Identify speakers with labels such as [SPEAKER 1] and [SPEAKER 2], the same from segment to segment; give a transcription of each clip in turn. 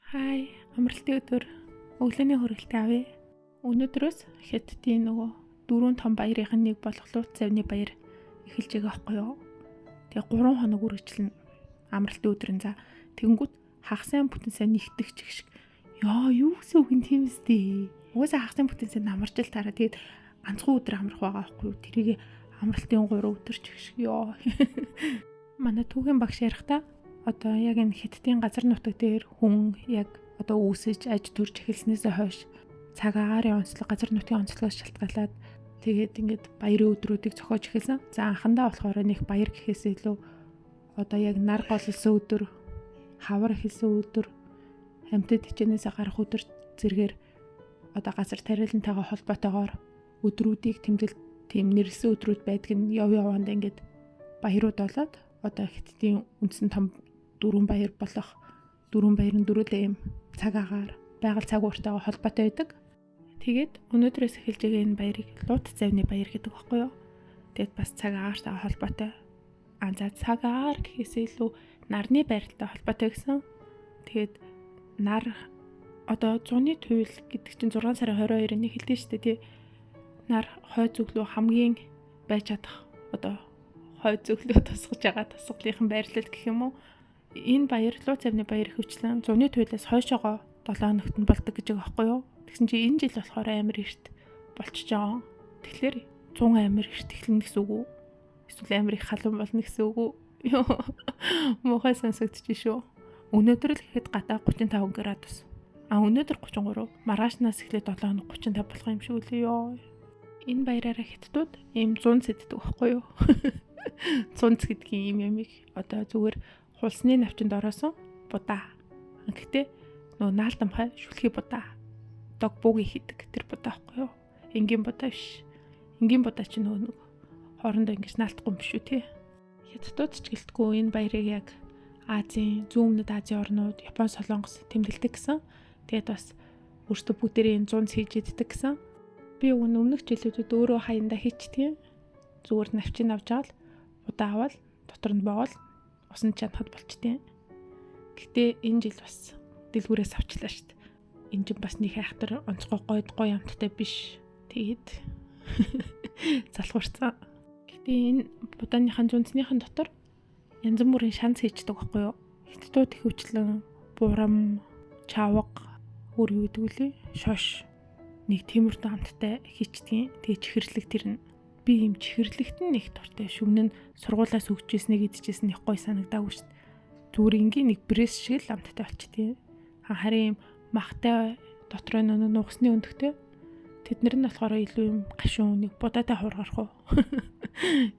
[SPEAKER 1] Хай, амралтын өдөр өглөөний хүрээлтээ авъя. Өнөөдрөөс Хятадын дөрвөн том баярын нэг болох Лут завны баяр эхэлж байгаа байхгүй юу? Тэгээ 3 хоног үргэлжлэнэ. Амралтын өдрийн за. Тэгэнгүүт хагасан бүтэн сайн нэгтгэж шиг. Яа, юу гэсэн үг юм тийм үстэй. Угаасаа хагасан бүтэн сайн амарч л тараа. Тэгээд ганцхан өдөр амрах байгаа байхгүй юу? Тэрийг амралтын 3 өдөр ч шиг. Яа. Манай түүхийн багш ярихдаа одоо яг энэ Хятадын газар нутаг дээр хүн яг одоо үүсэж аж төрж эхэлснээсээ хойш цаг агаарын онцлог, газар нутгийн онцлогоос шалтгаалаад тэгээд ингээд баярын өдрүүдийг зохиож эхэлсэн. За анхандаа болохоор нэг баяр гэхээс илүү одоо яг нар голлсон өдөр, хавар эхэлсэн өдөр, амьтад хичээнээсээ гарах өдөр зэргээр одоо газар тариалантайгаа холбоотойгоор өдрүүдийг тэмдэглэл тийм нэрлсэн өдрүүд байдаг нь яваанд ингээд баярууд болоод одоо Хятадын үндсэн том дөрвөн баяр болох дөрвөн баярын дөрүлээ юм цаг агаар байгаль цаг ууртайгаа холбоотой байдаг. Тэгээд өнөөдрөөс эхэлж байгаа энэ баярыг Лут завны баяр гэдэг баггүй юу? Тэгэд бас цаг агаартай холбоотой. За цаг агаар гэхээс илүү нарны байралтай холбоотой гэсэн. Тэгээд нар одоо зуны туйл гэдэг чинь 6 сарын 22-нд эхэлдэг шүү дээ тий. Нар хой зүглүү хамгийн байж чадах одоо хой зүглөө тусгаж байгаа тусгалынхан байрлал гэх юм уу? Энэ баяр Лут завны баяр хөвчлэн зуны туйлаас хойшоогоо 7 хоногт нь болдог гэж байгаа байхгүй юу? Тэгсэн чинь энэ жил болохоор амар эрт болчихж байгаа. Тэгэхээр 100 амар эрт эхлэнэ гэсэн үг үү? Эсвэл амар их халуун болно гэсэн үг үү? Муухай сонсогдчих шүү. Өнөөдөр л гэхэд гадаа 35 градус. Өнөөдөр 33. Маргаашнаас эхлээд 7 хоног 35 болох юм шиг үлээ ёо. Энэ баяраараа Хятадууд ийм 100 сэддэг байхгүй юу? 100 гэдгийн ийм ямиг одоо зүгээр хулсны навчинд ороосон будаа. Гэхдээ нөгөө наалдамхай шүлхий будаа. Дог бууги хийдэг тэр будаа байхгүй юу? Энгийн будаа биш. Энгийн будаа чинь нөгөө хоорондоо ингэж наалтахгүй юм биш үү те. Хятадууд ч гэлтгүй энэ баярыг яг Азийн, зүүн өмнөд Азийн орнууд, Япон, Солонгос тэмдэглэдэг гэсэн. Тэгээд бас өөртөө бүгдээрээ 100 хийж иддэг гэсэн. Би өмнөх жилүүдэд өөрөө хаяндаа хийчдэг. Зүгээр навчин авч авал будаа авал дотор нь боол усан чадхад болчтой. Гэтэ энэ жил бас дэлгүүрээс авчлаа шүү дээ. Энэ жил бас нэг хайхтар онцгой гойдгой ямттай биш. Тэгээд залхуурцсан. Гэтэ энэ будааныхан зүнцнийхэн дотор янз бүрийн шанц хийчдэг байхгүй юу? Хятадууд их хвчлэн бурам, чавга, өөр юу гэдэг үлээ? Шош. Нэг тиймэрхүү амттай хийчдэг. Тэгээ чихэрлэг тэр нь би юм чихэрлэгт нь их дуртай. Шүмнэн сургуулаас өгчээснэ гэдчихсэн их гой санагдаагүй шүү дээ. Зүгээр ингийн нэг пресс шиг л амттай болчтой. Харин махтай дотроо нуухсны өндөгтэй. Тэднэр нь болохоор илүү юм гашуун нэг будаатай хургарах уу.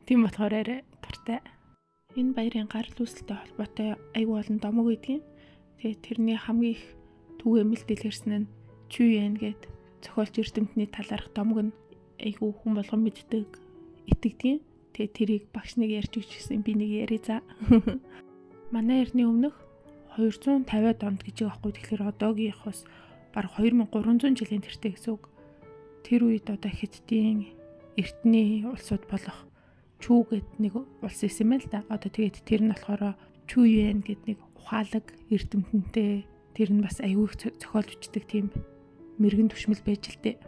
[SPEAKER 1] Тийм болохоор арай дуртай. Энэ баярын гарал үүсэлтэй холбоотой айгүй олон домог үйдгийн. Тэгээд тэрний хамгийн их түгээмэл дэлгэрсэн нь Чүйен гээд зохиолч эрдэмтний талаарх домог нь айгүй хүн болгон мэддэг, итгэдэг. Тэгээд тэрийг багш нэг ярьж өгчихсэн би нэг яри за. Манай эртний өмнөх 250-аад онд гэж байгаа байхгүй. Тэгэхээр одоогийнхоос бараг 2300 жилийн тэртээ гэсэн үг. Тэр үед одоо Хятадын эртний улсууд болох Чүү гэд нэг улс исэн юм л да. Одоо тэгээд тэр нь болохоор Чүйен гэд нэг ухаалаг эрдэмтэнтэй тэр нь бас аюул зохиолж өчтдөг тийм мэрэгэн түшмэл байж л дээ.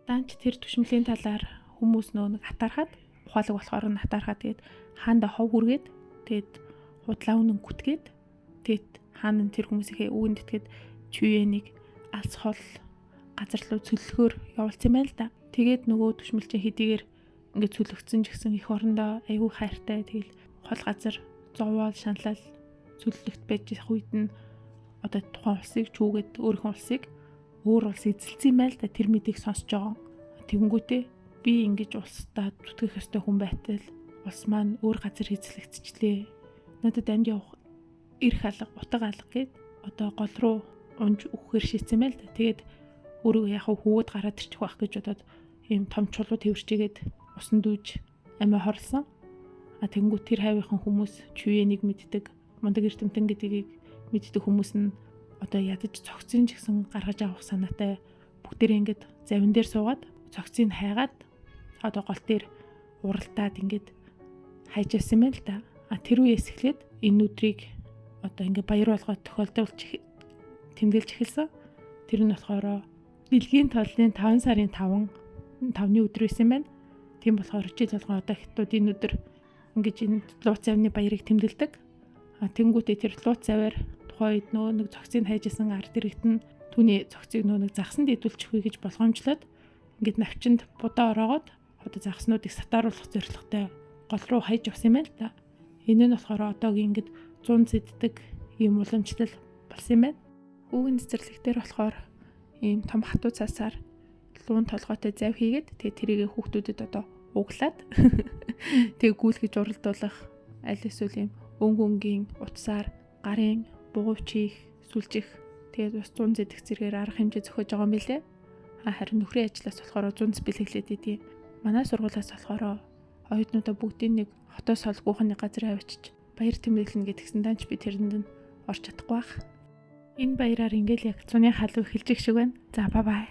[SPEAKER 1] Данч тэр түшмэлийн талаар хүмүүс нэг атаархаад ухаалаг болохоор нь атаархаад тэгээд хаанда хов хүргээд тэгээд худлаа үнэн гүтгээд тэгээд хаана тэр хүмүүсийнхээ үгэнд итгээд Чүйенийг алс хол газар руу цөллөхөөр явуулсан юм байна л да. Тэгээд нөгөө түшмэлчин хэдийгээр ингээд цөлөгцсөн ч гэсэн их орондоо аюу хайртай тэгэл хол газар зовоол шаналал цөллөгт байж явах үед нь одоо тухайн улсыг Чүүгээд өөрийнхөө улсыг өөр улс эзэлсэн юм байна л да. Тэр мэдийг сонсож байгаа. Тэгэнгүүтээ би ингэж улсдаа зүтгэх ёстой хүн байтал улс маань өөр газар эзлэгдчихлээ. Надад амд явах эрх алга, утга алга гэд одоо гол руу унж өгөхөр шийдсэн байл та. Тэгээд өөрөө яг хөвгөд гараад ирчих байх гэж бодоод ийм том чулуу тэрчээгээд усан дүүж амиа хорлсон. Тэгэнгүүт тэр хайвынхан хүмүүс Чүйенийг мэддэг, мундаг эрдэмтэн гэдгийг мэддэг хүмүүс нь одоо ядаж цогцын ч гэсэн гаргаж авах санаатай бүгдээрээ ингээд завин дээр суугаад цогцыг хайгаад одоо гол дээр уралдаад ингээд хайж явсан байл та. Тэр үеэс эхлээд энэ өдрийг одоо ингээд баяр болгоод тэмдэглэж эхэлсэн. Тэр нь болохоор дэлхийн тооллын 5 сарын 5-ны өдөр байсан байна. Тийм болохоор жил болгон одоо хятад энэ өдөр ингэж энэ лууц завны баярыг тэмдэглэдэг. Тэнгүүтээ тэр лууц заваар тухайн үед нэг цогцыг хайжсэн ард иргэд нь түүний цогцыг нэг загсанд идүүлчих үе гэж болгоомжлоод ингээд навчинд будаа ороогоод одоо загснуудыг сатааруулах зорилготой гол руу хайж авсан юм байна л да. Энэ нь болохоор одоогийн ингээд 100 зэддэг ийм уламжлал болсон юм байна. Хүүгийн цэцэрлэгтэр болохоор ийм том хатуу цаасаар луун толгойтой зав хийгээд тэгээ тэрийг хүүхдүүдэд одоо углаад тэгээ гүйлгэж уралдуулах аль эсвэл ийм өнгөнгийн утсаар гарын бугуйчих сүлжих тэгээд бас 100 зэдэх зэрэгээр арга хэмжээ зохиож байгаа юм билэ. Харин нөхрийн ажлаас болохоор 100 бэлэглээд идэв. Манай сургуулиас болохоор оюутнуудаа бүгдийн нэг хотоос холгүйхны газар авчиж баяр тэмдэглэнэ гэдгсэн данч би тэрэнд нь орж чадахгүй байх. Энэ баяраар ингээл яг цуны халуу эхэлж их шиг байна. За бай бай.